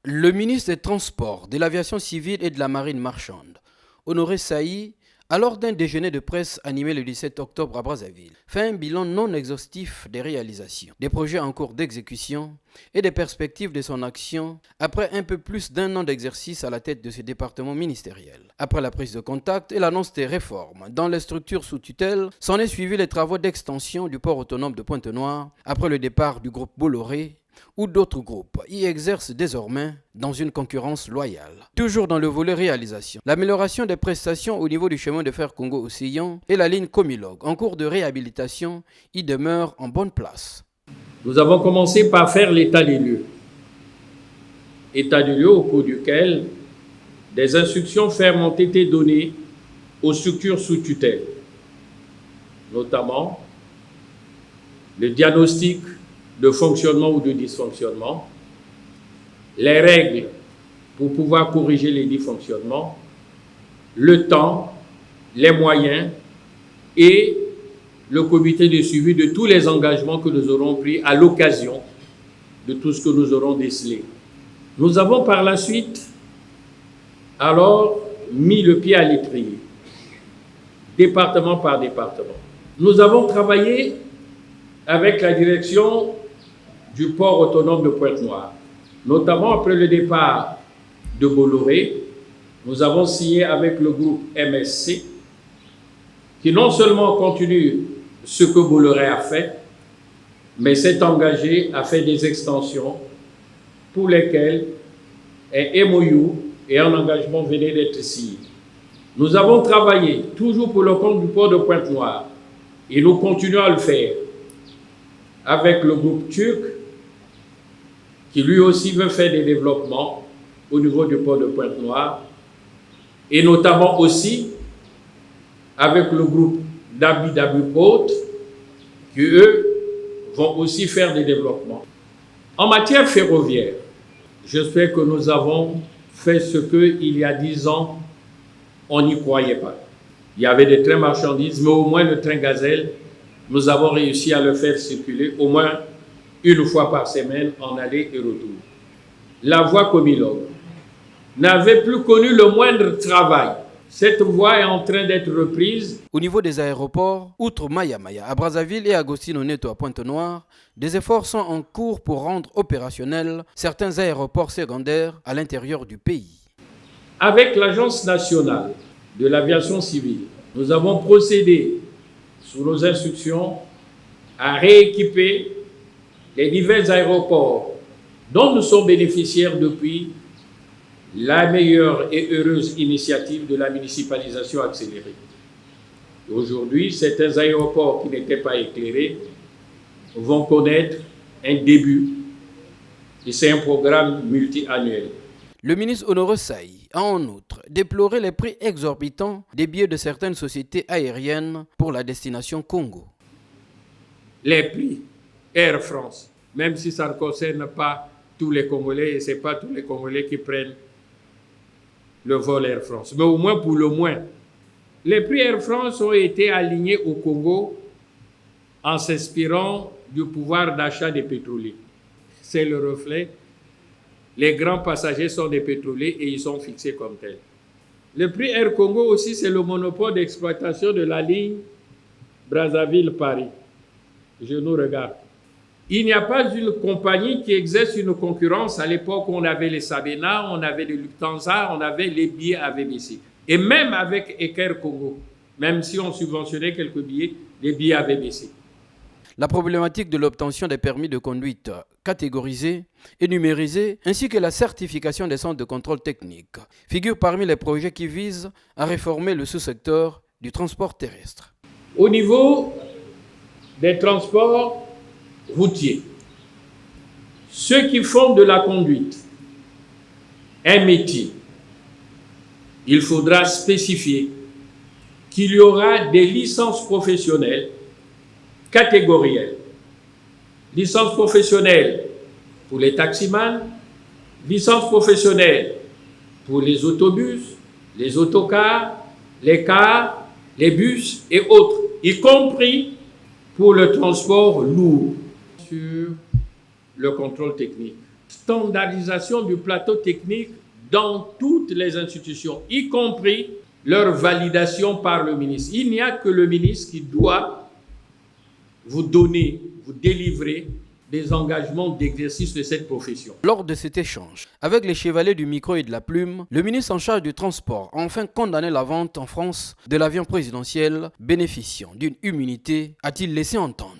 Le ministre des Transports, de l'Aviation civile et de la Marine marchande, Honoré Saï, à lors d'un déjeuner de presse animé le 17 octobre à Brazzaville, fait un bilan non exhaustif des réalisations, des projets en cours d'exécution et des perspectives de son action après un peu plus d'un an d'exercice à la tête de ce département ministériel. Après la prise de contact et l'annonce des réformes dans les structures sous tutelle, s'en est suivi les travaux d'extension du port autonome de Pointe-Noire après le départ du groupe Bolloré, ou d'autres groupes y exercent désormais dans une concurrence loyale. Toujours dans le volet réalisation, l'amélioration des prestations au niveau du chemin de fer Congo-Océan et la ligne Comilog en cours de réhabilitation y demeurent en bonne place. Nous avons commencé par faire l'état des lieux. État des lieux au cours duquel des instructions fermes ont été données aux structures sous tutelle, notamment le diagnostic de fonctionnement ou de dysfonctionnement, les règles pour pouvoir corriger les dysfonctionnements, le temps, les moyens et le comité de suivi de tous les engagements que nous aurons pris à l'occasion de tout ce que nous aurons décelé. Nous avons par la suite alors mis le pied à l'étrier, département par département. Nous avons travaillé avec la direction du port autonome de Pointe-Noire. Notamment après le départ de Bolloré, nous avons signé avec le groupe MSC qui non seulement continue ce que Bolloré a fait, mais s'est engagé à faire des extensions pour lesquelles un MOU et un engagement venaient d'être signés. Nous avons travaillé toujours pour le compte du port de Pointe-Noire et nous continuons à le faire avec le groupe turc qui lui aussi veut faire des développements au niveau du port de Pointe-Noire et notamment aussi avec le groupe d'Abu Dhabi Port qui eux vont aussi faire des développements. En matière ferroviaire, j'espère que nous avons fait ce qu'il y a 10 ans, on n'y croyait pas. Il y avait des trains marchandises, mais au moins le train Gazelle, nous avons réussi à le faire circuler au moins une fois par semaine en aller et retour. La voie Comilog n'avait plus connu le moindre travail. Cette voie est en train d'être reprise. Au niveau des aéroports, outre Maya Maya à Brazzaville et Agostino Neto à Pointe-Noire, des efforts sont en cours pour rendre opérationnels certains aéroports secondaires à l'intérieur du pays. Avec l'Agence nationale de l'aviation civile, nous avons procédé, sous nos instructions, à rééquiper les divers aéroports dont nous sommes bénéficiaires depuis la meilleure et heureuse initiative de la municipalisation accélérée. Aujourd'hui, certains aéroports qui n'étaient pas éclairés vont connaître un début et c'est un programme multi-annuel. Le ministre Honoré Saï a en outre déploré les prix exorbitants des billets de certaines sociétés aériennes pour la destination Congo. Les prix Air France, même si ça ne concerne pas tous les Congolais et ce n'est pas tous les Congolais qui prennent le vol Air France, mais au moins pour le moins. Les prix Air France ont été alignés au Congo en s'inspirant du pouvoir d'achat des pétroliers. C'est le reflet. Les grands passagers sont des pétroliers et ils sont fixés comme tels. Le prix Air Congo aussi, c'est le monopole d'exploitation de la ligne Brazzaville-Paris. Je nous regarde. Il n'y a pas une compagnie qui exerce une concurrence. À l'époque, on avait les Sabena, on avait les Lufthansa, on avait les billets AVBC. Et même avec Eker Congo, même si on subventionnait quelques billets, les billets avaient baissé. La problématique de l'obtention des permis de conduite catégorisés et numérisés, ainsi que la certification des centres de contrôle technique, figurent parmi les projets qui visent à réformer le sous-secteur du transport terrestre. Au niveau des transports routiers, ceux qui font de la conduite un métier, il faudra spécifier qu'il y aura des licences professionnelles catégorielles. Licence professionnelle pour les taximans, licence professionnelle pour les autobus, les autocars, les cars, les bus et autres, y compris pour le transport lourd. Sur le contrôle technique, standardisation du plateau technique dans toutes les institutions, y compris leur validation par le ministre. Il n'y a que le ministre qui doit vous donner, vous délivrer des engagements d'exercice de cette profession. Lors de cet échange, avec les chevaliers du micro et de la plume, le ministre en charge du transport a enfin condamné la vente en France de l'avion présidentiel bénéficiant d'une immunité, a-t-il laissé entendre.